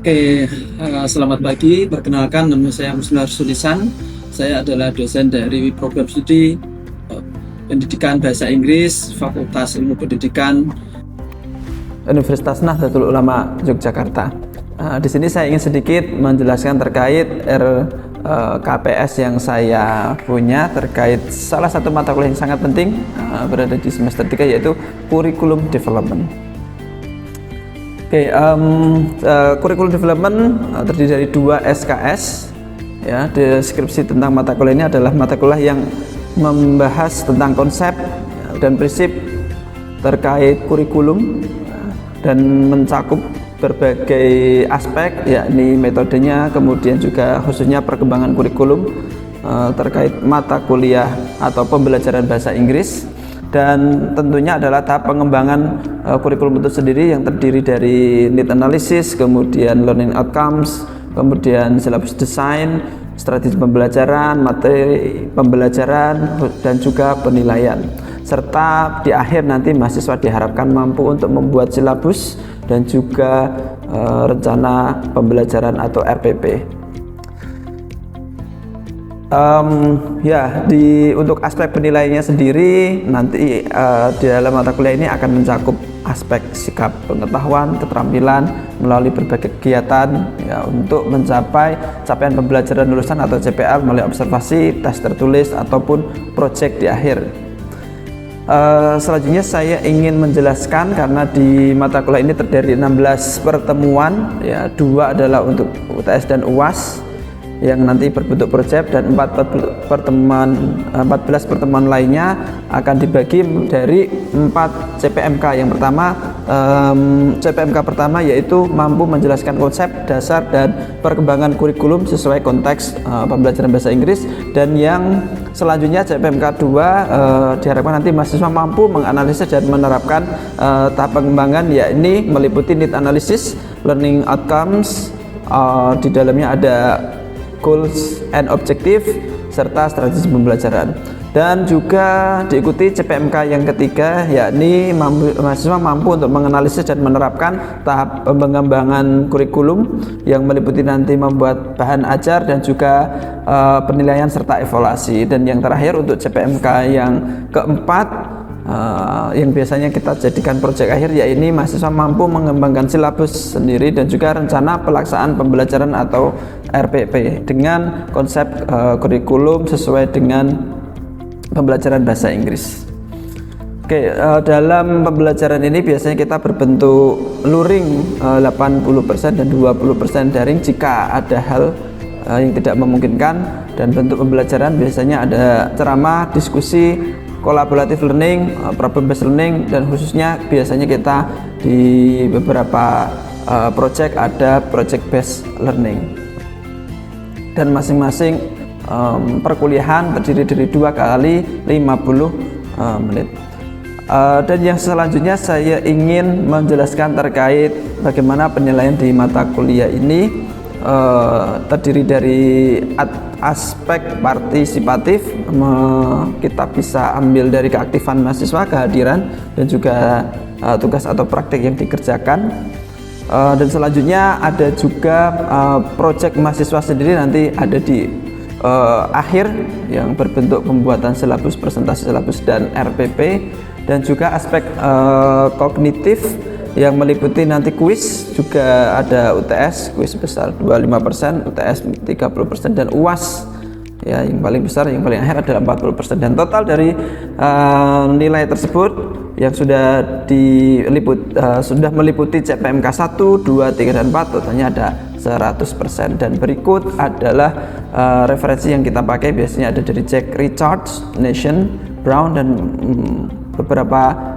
Oke, selamat pagi. Perkenalkan, nama saya Musnar Sulisan. Saya adalah dosen dari program studi Pendidikan Bahasa Inggris, Fakultas Ilmu Pendidikan, Universitas Nahdlatul Ulama Yogyakarta. Di sini saya ingin sedikit menjelaskan terkait KPS yang saya punya terkait salah satu mata kuliah yang sangat penting berada di semester 3, yaitu Curriculum Development. Curriculum Development terdiri dari 2 SKS. Ya, deskripsi tentang mata kuliah ini adalah mata kuliah yang membahas tentang konsep dan prinsip terkait kurikulum dan mencakup berbagai aspek, yakni metodenya, kemudian juga khususnya perkembangan kurikulum terkait mata kuliah atau pembelajaran bahasa Inggris, dan tentunya adalah tahap pengembangan kurikulum itu sendiri yang terdiri dari need analysis, kemudian learning outcomes, kemudian syllabus design, strategi pembelajaran, materi pembelajaran, dan juga penilaian. Serta di akhir nanti mahasiswa diharapkan mampu untuk membuat silabus dan juga rencana pembelajaran atau RPP. Untuk aspek penilaiannya sendiri nanti di dalam mata kuliah ini akan mencakup aspek sikap pengetahuan, keterampilan melalui berbagai kegiatan untuk mencapai capaian pembelajaran lulusan atau CPL melalui observasi, tes tertulis ataupun proyek di akhir. Selanjutnya saya ingin menjelaskan, karena di mata kuliah ini terdiri 16 pertemuan, 2 adalah untuk UTS dan UAS yang nanti berbentuk proyek, dan 14 pertemuan lainnya akan dibagi dari 4 CPMK. Yang pertama, CPMK pertama yaitu mampu menjelaskan konsep dasar dan perkembangan kurikulum sesuai konteks pembelajaran bahasa Inggris, dan yang selanjutnya CPMK 2 diharapkan nanti mahasiswa mampu menganalisis dan menerapkan tahap pengembangan, yakni meliputi need analysis, learning outcomes, di dalamnya ada goals and objective, serta strategi pembelajaran. Dan juga diikuti CPMK yang ketiga, yakni mahasiswa mampu untuk menganalisis dan menerapkan tahap pengembangan kurikulum yang meliputi nanti membuat bahan ajar dan juga penilaian serta evaluasi. Dan yang terakhir untuk CPMK yang keempat, yang biasanya kita jadikan proyek akhir, yaitu mahasiswa mampu mengembangkan silabus sendiri dan juga rencana pelaksanaan pembelajaran atau RPP dengan konsep kurikulum sesuai dengan pembelajaran bahasa Inggris. Dalam pembelajaran ini biasanya kita berbentuk luring 80% dan 20% daring jika ada hal yang tidak memungkinkan, dan bentuk pembelajaran biasanya ada ceramah, diskusi, collaborative learning, problem based learning, dan khususnya biasanya kita di beberapa project ada project based learning. Dan masing-masing perkuliahan terdiri dari 2 kali 50 menit. Dan yang selanjutnya saya ingin menjelaskan terkait bagaimana penilaian di mata kuliah ini terdiri dari aspek partisipatif. Kita bisa ambil dari keaktifan mahasiswa, kehadiran, dan juga tugas atau praktik yang dikerjakan. Dan selanjutnya ada juga proyek mahasiswa sendiri, nanti ada di akhir yang berbentuk pembuatan silabus, presentasi silabus, dan RPP. Dan juga aspek kognitif yang meliputi nanti kuis, juga ada UTS, kuis besar 25%, UTS 30%, dan UAS yang paling besar, yang paling akhir adalah 40%. Dan total dari nilai tersebut yang sudah meliputi CPMK 1, 2, 3, dan 4 totalnya ada 100%. Dan berikut adalah referensi yang kita pakai, biasanya ada dari Jack Richards, Nation, Brown, dan beberapa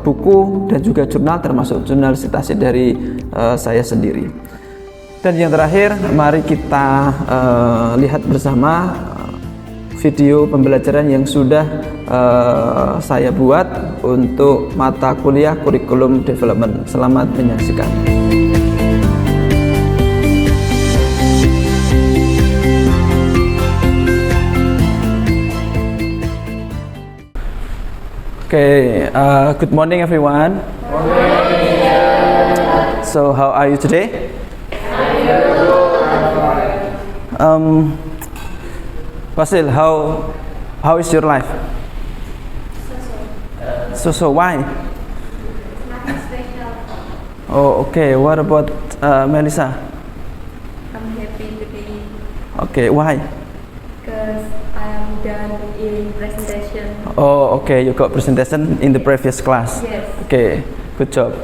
buku dan juga jurnal, termasuk jurnal citasi dari saya sendiri. Dan yang terakhir, mari kita lihat bersama video pembelajaran yang sudah saya buat untuk mata kuliah Curriculum Development. Selamat menyaksikan. Good morning everyone. So how are you today? Basil, how is your life? So why? Nothing special. Oh, okay. What about Melissa? I'm happy today Okay, why? because I am done in presentation. Oh, okay. You got presentation in the previous class. Yes. Okay, good job.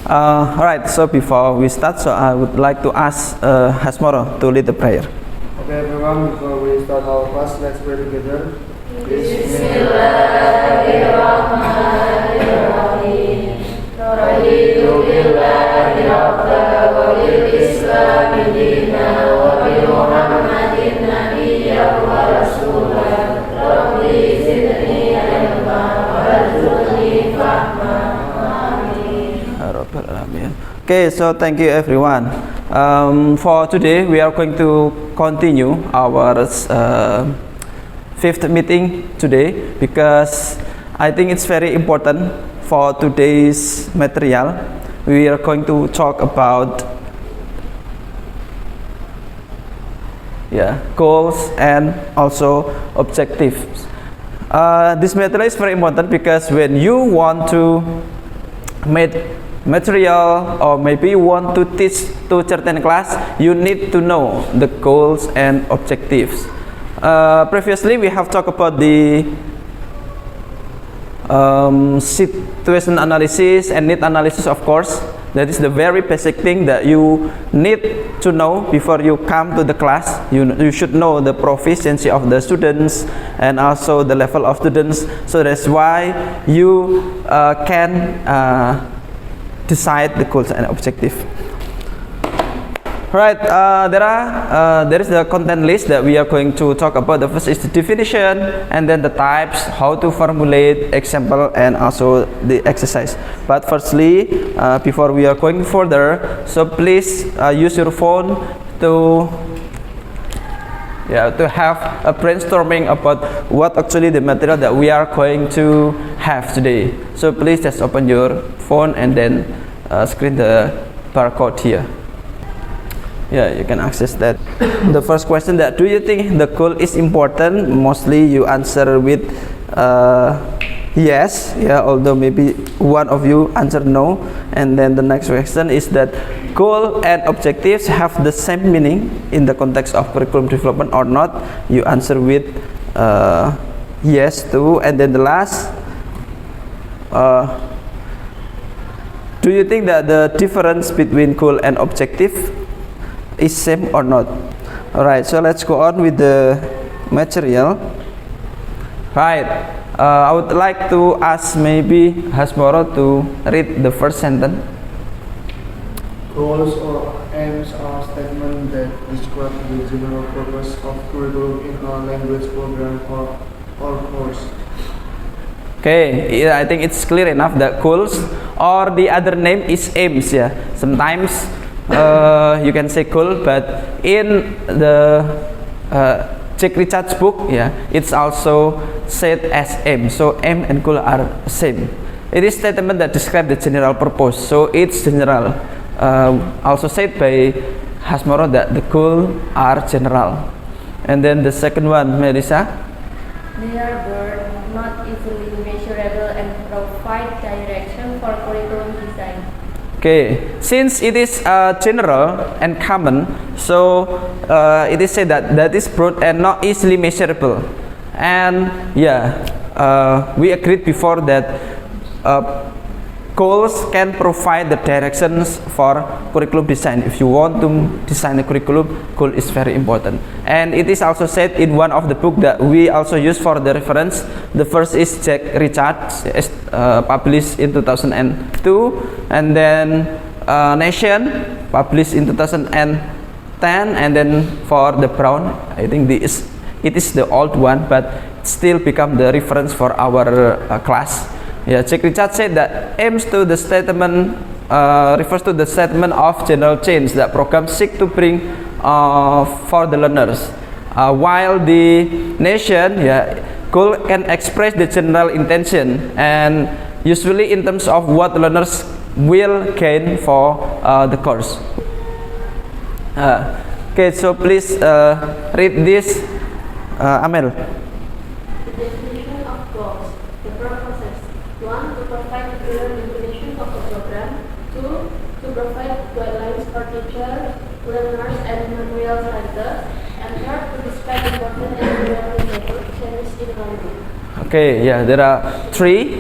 All right. So before we start, so I would like to ask Hasmoro to lead the prayer. Okay, everyone, before we start our class, let's pray together. Okay, so thank you everyone. For today, we are going to continue our fifth meeting today because I think it's very important for today's material. We are going to talk about goals and also objectives. This material is very important because when you want to make material or maybe you want to teach to certain class, you need to know the goals and objectives. Previously we have talked about the situation analysis and need analysis, of course. That is the very basic thing that you need to know before you come to the class. You should know the proficiency of the students and also the level of students. So that's why you can decide the goals and objective. Right, there is the content list that we are going to talk about. The first is the definition, and then the types, how to formulate, example, and also the exercise. But firstly, before we are going further, so please use your phone to have a brainstorming about what actually the material that we are going to have today. So please just open your phone and then screen the barcode here. Yeah, you can access that. The first question, that do you think the goal is important? Mostly you answer with yes, although maybe one of you answer no. And then the next question is that goal and objectives have the same meaning in the context of curriculum development or not. You answer with yes too. And then the last, do you think that the difference between goal and objective is same or not? Alright, so let's go on with the material. Right, I would like to ask maybe Hasmoro to read the first sentence. Goals or aims are statements that describe the general purpose of curriculum in a language program or course. Okay, yeah, I think it's clear enough that goals, or the other name is aims. Sometimes you can say goal, but in the Jack Richard's book, it's also said as aim. So aim and goal are same. It is statement that describe the general purpose. So it's general. Also said by Hasmoro that the goal are general. And then the second one, Melissa. They are broad, not easily measurable, and provide direction for curriculum design. Okay, since it is general and common, so it is said that is broad and not easily measurable. And we agreed before that goals can provide the directions for curriculum design. If you want to design a curriculum, goal is very important. And it is also said in one of the book that we also use for the reference. The first is Jack Richards, published in 2002, and then Nation, published in 2010, and then for the Brown, I think it is the old one, but still become the reference for our class. Jack Richards said that aims to the statement refers to the statement of general change that programs seek to bring for the learners, while the Nation goal can express the general intention and usually in terms of what learners will gain for the course. Okay, so please read this, Amel. The definition of goals, the purposes. 1. To provide clear definition of the program. 2. To provide guidelines for teachers, learners, and material writers. And 3rd, to describe important and reliable changes in learning. Okay, yeah, there are 3.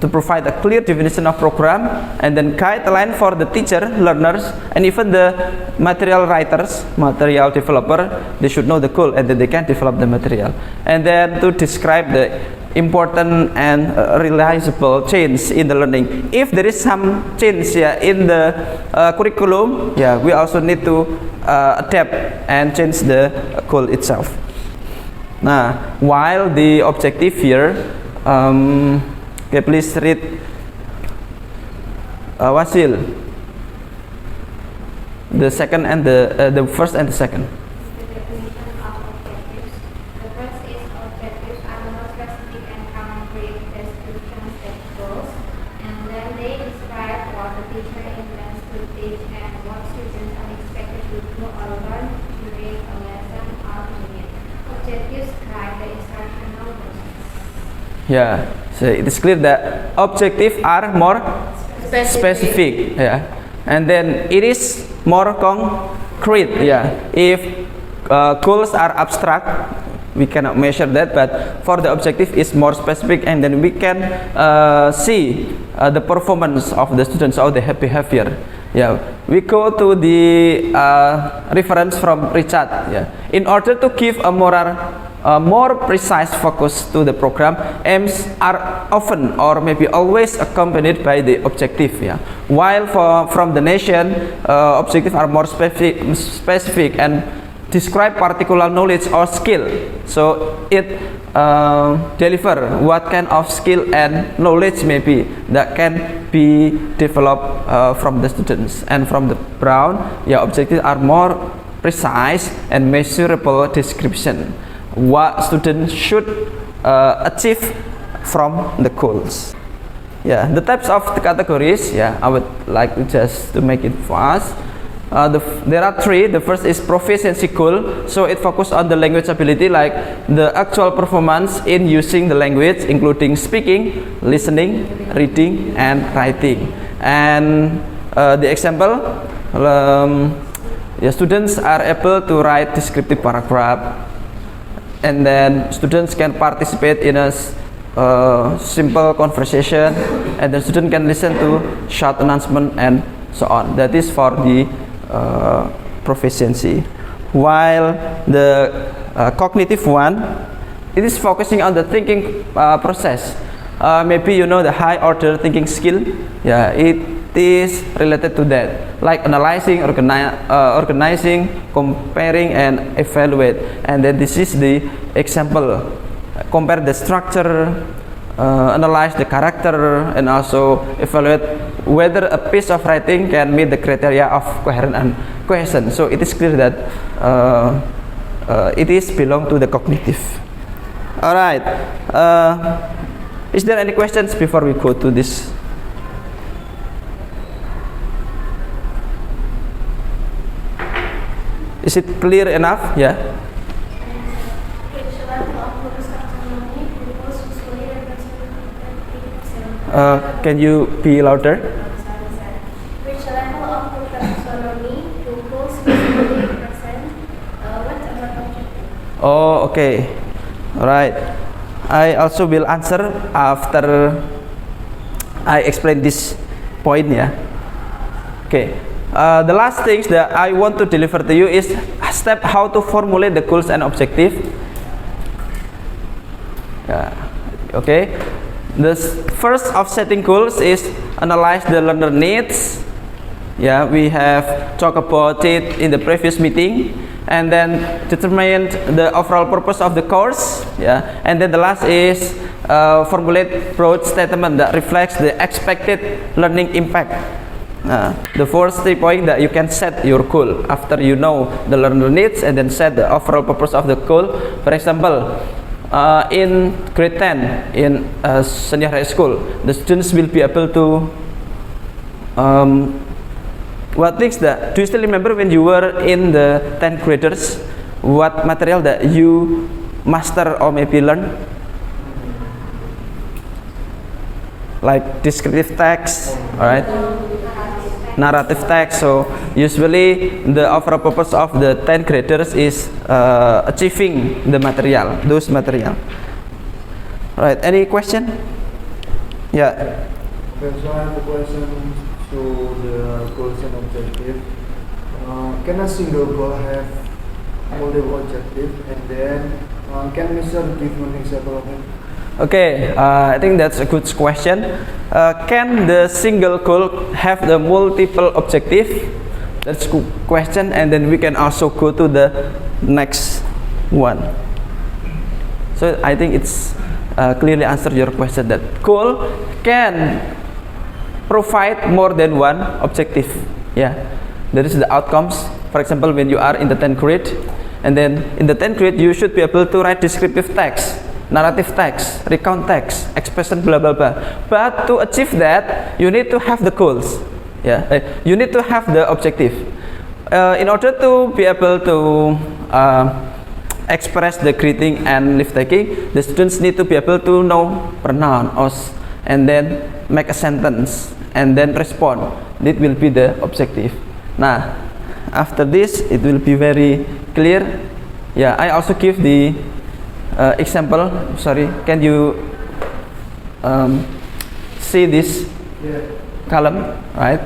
To provide a clear definition of program, and then guideline for the teacher, learners, and even the material writers, material developer. They should know the goal and then they can develop the material. And then to describe the important and realizable change in the learning. If there is some change in the curriculum, we also need to adapt and change the goal itself. Now, while the objective here, okay, please read, Wasil, the second and the first and the second. The definition of objectives. The first is objectives are more specific and concrete descriptions than goals, and then they describe what the teacher intends to teach and what students are expected to do or learn during a lesson or unit. Objectives guide the instructional process. Yeah, so it is clear that objectives are more specific, and then it is more concrete. If goals are abstract, we cannot measure that, but for the objective is more specific, and then we can see the performance of the students or the behavior. We go to the reference from Richard. In order to give a more precise focus to the program, aims are often or maybe always accompanied by the objective. While from the nation, objectives are more specific and describe particular knowledge or skill. So it deliver what kind of skill and knowledge maybe that can be developed from the students. And from the Brown, objectives are more precise and measurable description what students should achieve from the goals. The types of the categories, I would like to just to make it fast. There are 3. The first is proficiency goal, so it focuses on the language ability, like the actual performance in using the language, including speaking, listening, reading, and writing. And the example, students are able to write descriptive paragraph, and then students can participate in a simple conversation, and the student can listen to short announcement and so on. That is for the proficiency. While the cognitive one, it is focusing on the thinking process. Maybe you know the high order thinking skill. It is related to that, like analyzing, organizing, comparing, and evaluate. And then this is the example: compare the structure, analyze the character, and also evaluate whether a piece of writing can meet the criteria of coherence and cohesion. So it is clear that it is belong to the cognitive. All right. Is there any questions before we go to this? Is it clear enough? Which level of focus autonomy pupils usually represent 50%? Can you be louder? Which level of focus autonomy pupils usually represent what about objective? Oh, okay. All right. I also will answer after I explain this point. Okay. The last things that I want to deliver to you is step how to formulate the goals and objective. Okay. The first of setting goals is analyze the learner needs. We have talked about it in the previous meeting, and then determine the overall purpose of the course. And then the last is formulate broad statement that reflects the expected learning impact. The first 3 points that you can set your goal after you know the learner needs and then set the overall purpose of the goal. For example, in grade 10 in senior high school, the students will be able to What things that, do you still remember when you were in the 10th graders, what material that you master or maybe learn? Like descriptive text, alright, narrative text. So usually the overall purpose of the 10th graders is achieving the material, those material. Alright, any question? Yeah. Okay, so I have a question to the goals and objective. Can a single goal have multiple objectives? And then can Mr. give an example of it? Okay, I think that's a good question. Can the single goal have the multiple objective? That's a good question, and then we can also go to the next one. So I think it's clearly answer your question that goal can provide more than one objective. Yeah, that is the outcomes. For example, when you are in the 10th grade, and then in the 10th grade you should be able to write descriptive text, narrative text, recount text, expression, blah blah blah. But to achieve that, you need to have the goals. Yeah, you need to have the objective. In order to be able to express the greeting and leave taking, the students need to be able to know pronoun, and then make a sentence and then respond. It will be the objective. Now, after this, it will be very clear. Yeah, I also give the example. Sorry, can you see this column, right?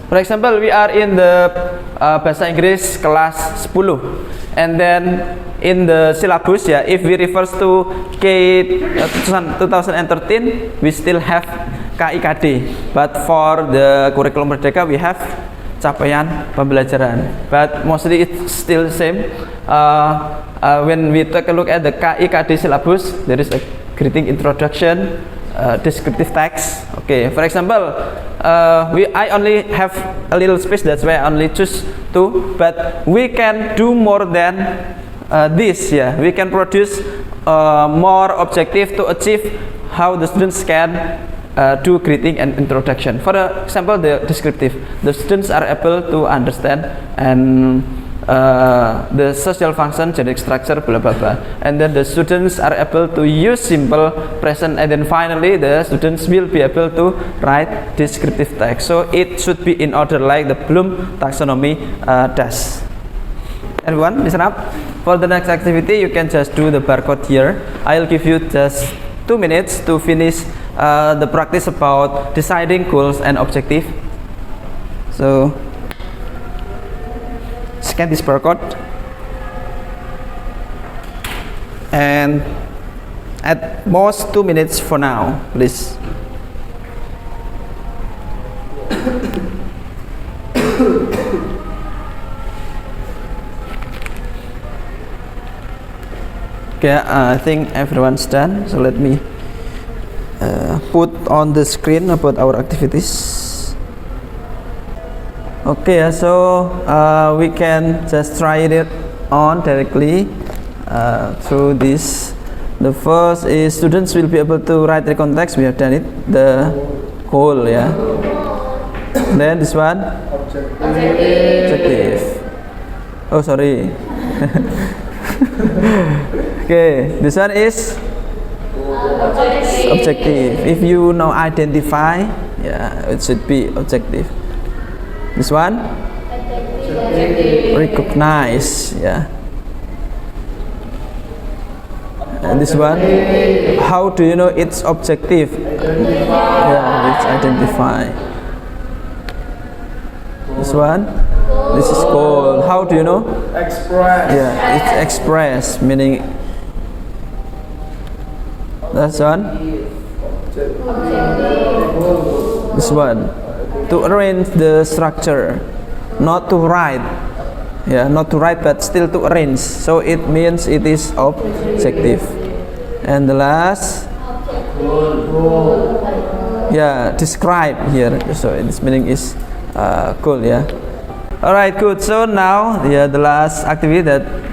For example, we are in the Bahasa Inggris kelas 10, and then in the syllabus, yeah, if we refers to K 2013, we still have KIKD, but for the curriculum Merdeka we have capaian pembelajaran, but mostly it's still the same. When we take a look at the KIKD syllabus, there is a greeting, introduction, descriptive text. Okay, for example, I only have a little space, that's why I only choose 2, but we can do more than this. Yeah, we can produce more objective to achieve how the students can do greeting and introduction. For example, the descriptive, the students are able to understand and the social function, genetic structure, blah blah blah, and then the students are able to use simple present, and then finally the students will be able to write descriptive text. So it should be in order like the Bloom taxonomy does. Everyone, listen up. For the next activity, you can just do the barcode here. I'll give you just 2 minutes to finish the practice about deciding goals and objective. So scan this barcode and at most 2 minutes for now, please. Okay, I think everyone's done, so let me put on the screen about our activities. Okay, so we can just try it on directly through this. The first is students will be able to write the context. We have done it. The goal, yeah. Then this one, objective. Oh, sorry. Okay, this one is objective. If you know identify, yeah, it should be objective. This one, recognize, yeah. And this one, how do you know it's objective? Yeah, it's identify. This one, this is goal. How do you know? Express. Yeah, it's express, meaning. That's one. This one, to arrange the structure, not to write. Yeah, not to write, but still to arrange. So it means it is objective. And the last, yeah, describe here. So its meaning is goal. Yeah. Alright, good. So now, the last activity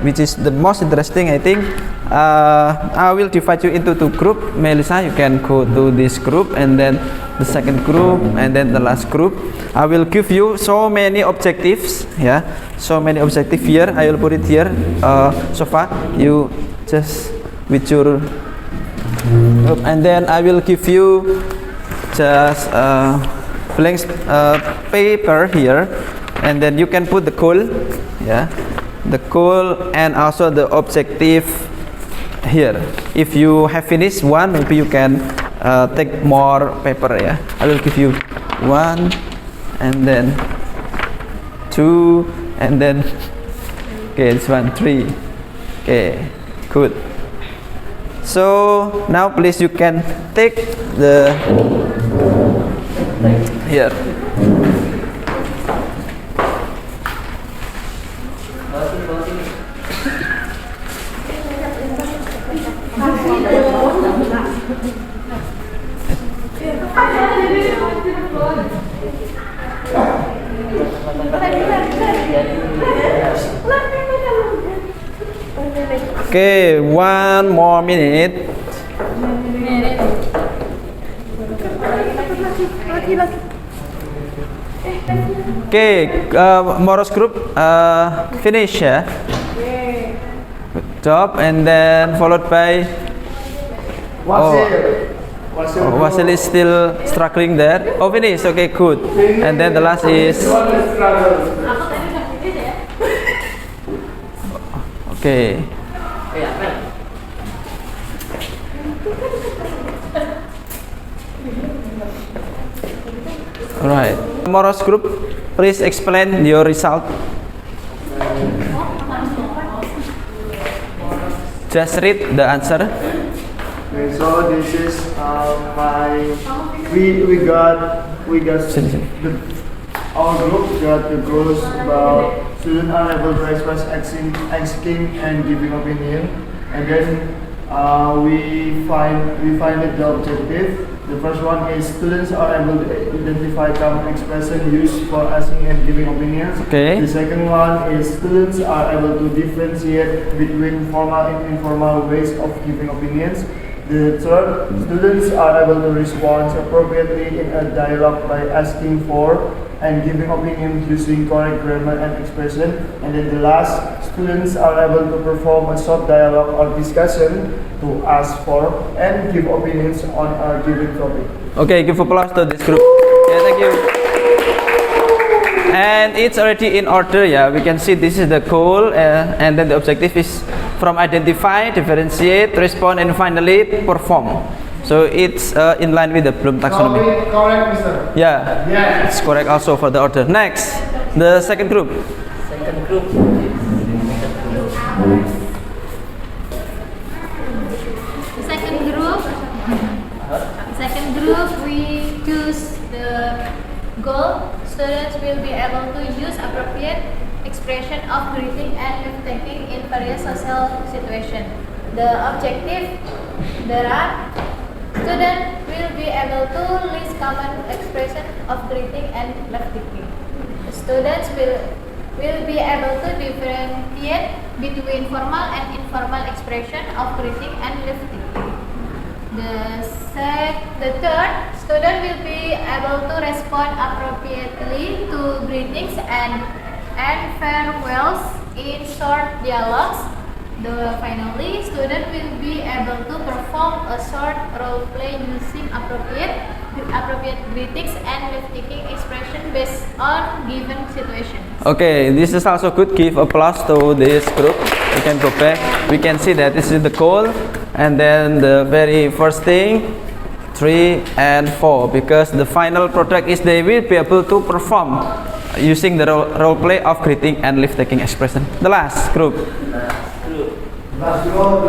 which is the most interesting, I think. I will divide you into two groups. Melissa, you can go to this group, and then the second group, and then the last group. I will give you so many objectives. Yeah, so many objectives here. I will put it here. So far, you just with your group, and then I will give you just blank paper here, and then you can put the goal, yeah, the goal and also the objective here. If you have finished one, maybe you can take more paper. Yeah, I will give you one, and then two, and then okay, this one, three. Okay, good. So now please you can take the here. Okay, one more minute. Okay, Moros group finish, ya. Good job, and then followed by Wasil is still struggling there. Oh, finish. Okay, good. And then the last is okay. Alright. Moros group, please explain your result. Just read the answer. Okay, so this is we got our group got the goals about students are able to express asking and giving opinion, and then we find it the objective. The first one is students are able to identify common expression used for asking and giving opinions. Okay. The second one is students are able to differentiate between formal and informal ways of giving opinions. The third, students are able to respond appropriately in a dialogue by asking for and giving opinions using correct grammar and expression. And then the last, students are able to perform a short dialogue or discussion to ask for and give opinions on a given topic. Okay, give applause to this group. Yeah, thank you. And it's already in order. Yeah, we can see this is the goal, and then the objective is from identify, differentiate, respond, and finally perform. So it's in line with the Bloom taxonomy. Correct, Mr. Yeah, Yeah. it's correct also for the order. Next, the second group. Second group, we choose the goal. Students will be able to use appropriate expression of greeting and lift-taking in various social situations. The objective, there are students will be able to list common expression of greeting and lift-taking. Students will be able to differentiate between formal and informal expression of greeting and lift-taking. The third, student will be able to respond appropriately to greetings and farewells in short dialogues. Finally, student will be able to perform a short role play using appropriate greetings and lift-taking expression based on given situations. Okay, this is also good. Give applause to this group. We can go back. We can see that this is the goal, and then the very first thing, 3 and 4, because the final product is they will be able to perform using the role play of greeting and lift-taking expression. The last group. Last group.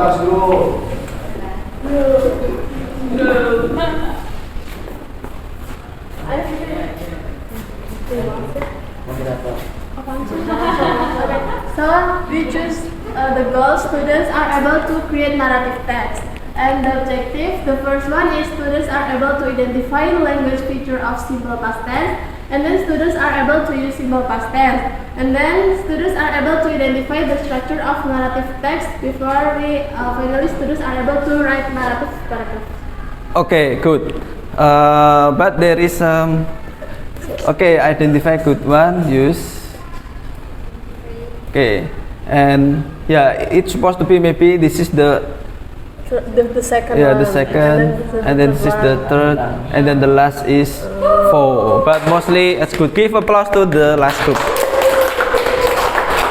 So we choose the goal. Students are able to create narrative text. And the objective, the first one is students are able to identify the language feature of simple past tense. And then students are able to use simple past tense. And then students are able to identify the structure of narrative text before finally students are able to write narrative paragraph. Okay, good. But there is okay, identify good one, use. Okay, and yeah, it's supposed to be maybe this is the second the second, and then this is the third, and then the last is 4. But mostly it's good. Give applause to the last group.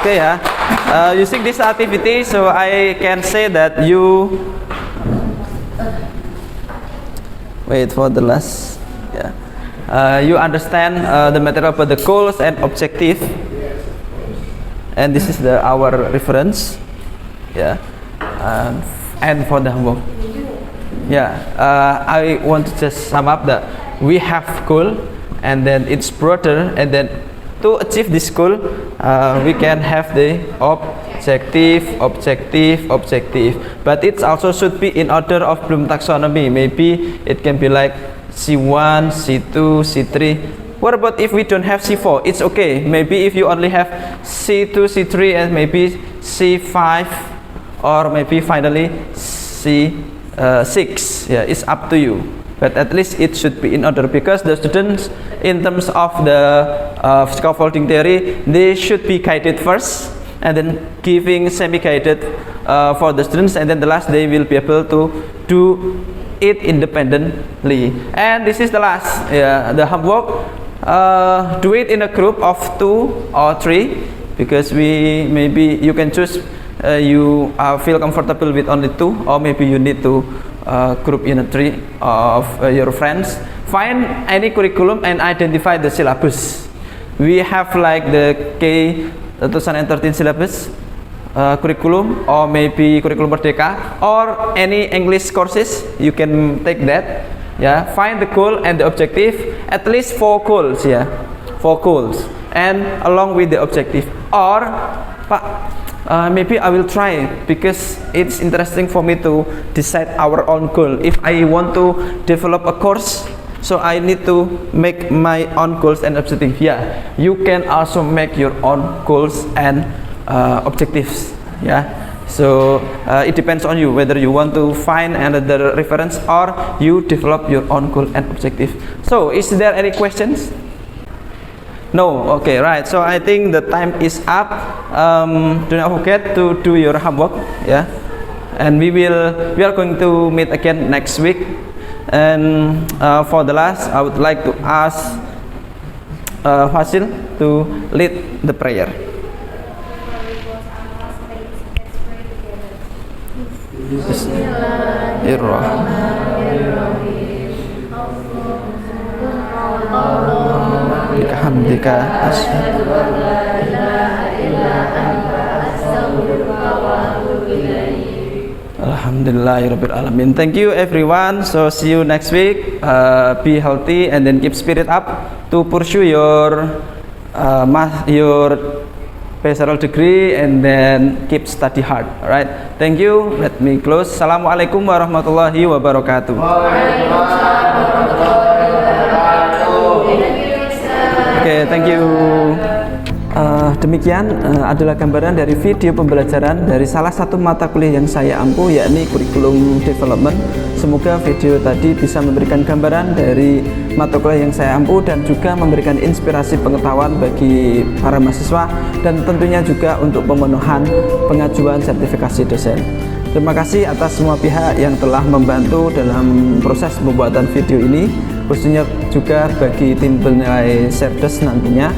Okay, using this activity, so I can say that you wait for the last. Yeah, you understand the material about the goals and objective, and this is our reference. Yeah, and for the homework. Yeah, I want to just sum up that we have goal, and then it's broader, and then to achieve this goal, we can have the objective. But it also should be in order of Bloom taxonomy. Maybe it can be like C1, C2, C3. What about if we don't have C4? It's okay. Maybe if you only have C2, C3, and maybe C5, or maybe finally C6. Yeah, it's up to you. But at least it should be in order, because the students, in terms of the scaffolding theory, they should be guided first, and then giving semi-guided for the students, and then the last they will be able to do it independently. And this is the last, the homework. Do it in a group of 2 or 3, because maybe you can choose. You feel comfortable with only 2, or maybe you need to group in a 3 of your friends. Find any curriculum and identify the syllabus. We have like the K 2013 syllabus curriculum, or maybe curriculum Merdeka, or any English courses. You can take that. Yeah, find the goal and the objective. At least 4 goals. Yeah, 4 goals, and along with the objective. Or maybe I will try, because it's interesting for me to decide our own goal. If I want to develop a course, so I need to make my own goals and objectives. Yeah, you can also make your own goals and objectives. Yeah, so it depends on you whether you want to find another reference or you develop your own goal and objective. So is there any questions? No, okay, right. So I think the time is up. Do not forget to do your homework, yeah. And we are going to meet again next week. And for the last, I would like to ask Fasil to lead the prayer. Bihamdika asyhadu an la ilaha illa anta astaghfiruka wa atubu ilaik. Alhamdulillahirabbil alamin. Thank you everyone. So see you next week. Be healthy and then keep spirit up to pursue your bachelor degree, and then keep study hard. All right. Thank you. Let me close. Assalamualaikum warahmatullahi wabarakatuh. Oke, thank you. Demikian adalah gambaran dari video pembelajaran dari salah satu mata kuliah yang saya ampu, yakni Curriculum Development. Semoga video tadi bisa memberikan gambaran dari mata kuliah yang saya ampu dan juga memberikan inspirasi pengetahuan bagi para mahasiswa, dan tentunya juga untuk pemenuhan pengajuan sertifikasi dosen. Terima kasih atas semua pihak yang telah membantu dalam proses pembuatan video ini, khususnya juga bagi tim penilai Serdes nantinya.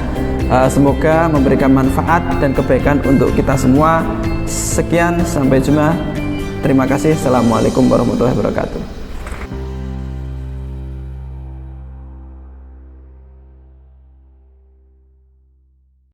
Semoga memberikan manfaat dan kebaikan untuk kita semua. Sekian, sampai jumpa. Terima kasih. Assalamualaikum warahmatullahi wabarakatuh.